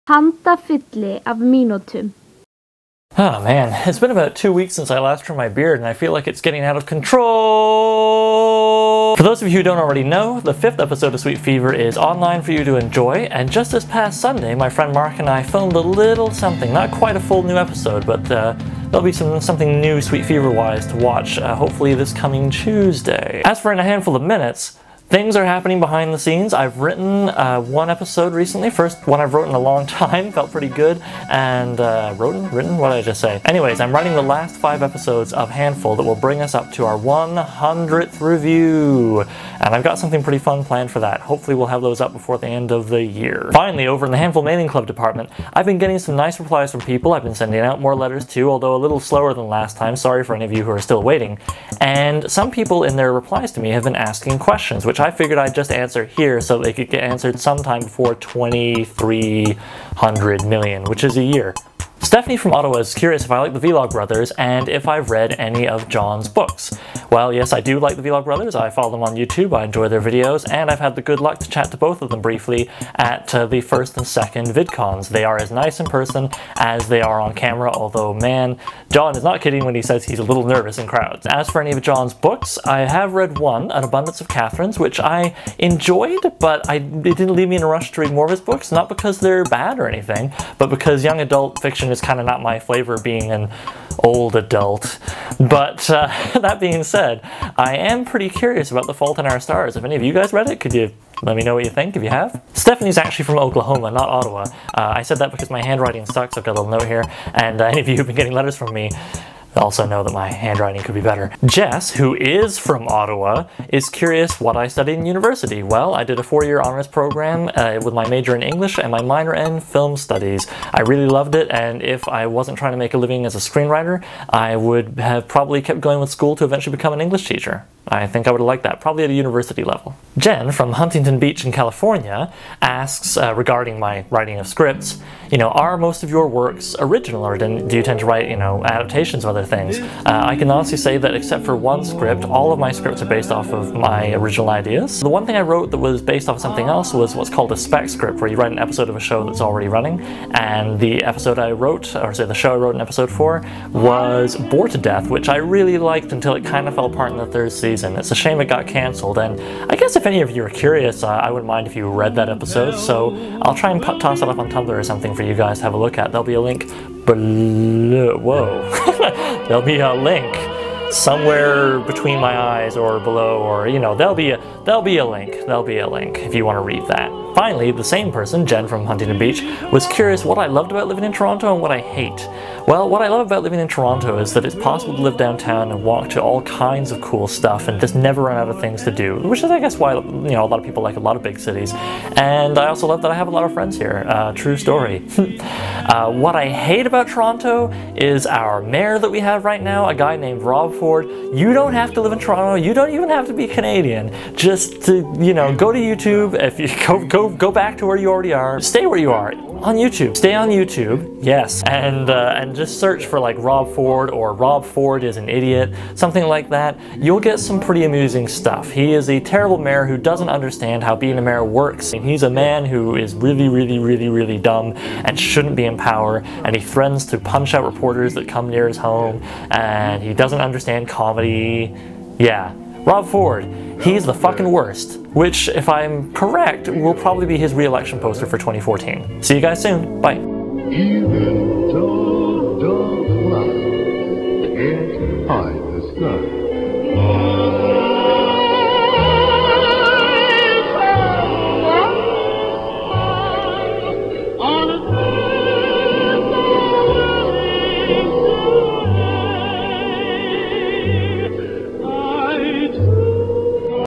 Hantafylli af mínútum. Oh man, it's been about 2 weeks since I last trimmed my beard and I feel like it's getting out of control! For those of you who don't already know, the 5th episode of Sweet Fever is online for you to enjoy, and just this past Sunday, my friend Mark and I filmed a little something, not quite a full new episode, but there'll be something new Sweet Fever-wise to watch, hopefully this coming Tuesday. As for in a handful of minutes, things are happening behind the scenes. I've written one episode recently, first one I've written in a long time, felt pretty good, and written? What did I just say? Anyways, I'm writing the last 5 episodes of Handful that will bring us up to our 100th review, and I've got something pretty fun planned for that. Hopefully we'll have those up before the end of the year. Finally, over in the Handful Mailing Club department, I've been getting some nice replies from people. I've been sending out more letters too, although a little slower than last time. Sorry for any of you who are still waiting. And some people in their replies to me have been asking questions, which I figured I'd just answer here so they could get answered sometime before 2300 million, which is a year. Stephanie from Ottawa is curious if I like the Vlog Brothers and if I've read any of John's books. Well, yes, I do like the Vlog Brothers. I follow them on YouTube, I enjoy their videos, and I've had the good luck to chat to both of them briefly at the first and second VidCons. They are as nice in person as they are on camera, although, man, John is not kidding when he says he's a little nervous in crowds. As for any of John's books, I have read one, An Abundance of Catherines, which I enjoyed, but it didn't leave me in a rush to read more of his books, not because they're bad or anything, but because young adult fiction is kind of not my flavor, being an old adult. But that being said, I am pretty curious about The Fault in Our Stars. If any of you guys read it, could you let me know what you think if you have? Stephanie's actually from Oklahoma, not Ottawa. I said that because my handwriting sucks. I've got a little note here, and any of you who've been getting letters from me also know that my handwriting could be better. Jess, who is from Ottawa, is curious what I studied in university. Well, I did a 4-year honors program with my major in English and my minor in film studies. I really loved it, and if I wasn't trying to make a living as a screenwriter, I would have probably kept going with school to eventually become an English teacher. I think I would have liked that, probably at a university level. Jen from Huntington Beach in California asks, regarding my writing of scripts, are most of your works original, or do you tend to write, adaptations of other things? I can honestly say that except for one script, all of my scripts are based off of my original ideas. The one thing I wrote that was based off of something else was what's called a spec script, where you write an episode of a show that's already running, and the episode I wrote, or say the show I wrote in episode 4, was Bored to Death, which I really liked until it kind of fell apart in the 3rd season. It's a shame it got cancelled, and I guess if any of you are curious, I wouldn't mind if you read that episode, so I'll try and toss it up on Tumblr or something for you guys to have a look at. There'll be a link below. Whoa. There'll be a link somewhere between my eyes or below, or there'll be a link if you want to read that. Finally, the same person, Jen from Huntington Beach, was curious what I loved about living in Toronto and what I hate. Well, what I love about living in Toronto is that it's possible to live downtown and walk to all kinds of cool stuff and just never run out of things to do, which is, I guess, why a lot of people like a lot of big cities. And I also love that I have a lot of friends here. True story. What I hate about Toronto is our mayor that we have right now, a guy named Rob Ford. You don't have to live in Toronto. You don't even have to be Canadian. Just to, go to YouTube. If you go back to where you already are. Stay where you are. On YouTube. Stay on YouTube. Yes. And just search for like Rob Ford or Rob Ford is an idiot. Something like that. You'll get some pretty amusing stuff. He is a terrible mayor who doesn't understand how being a mayor works. And he's a man who is really, really, really, really dumb and shouldn't be in power. And he threatens to punch out reporters that come near his home. And he doesn't understand comedy. Yeah. Rob Ford. He's the fucking worst, which, if I'm correct, will probably be his re-election poster for 2014. See you guys soon. Bye. Even though the clouds can't hide the sun.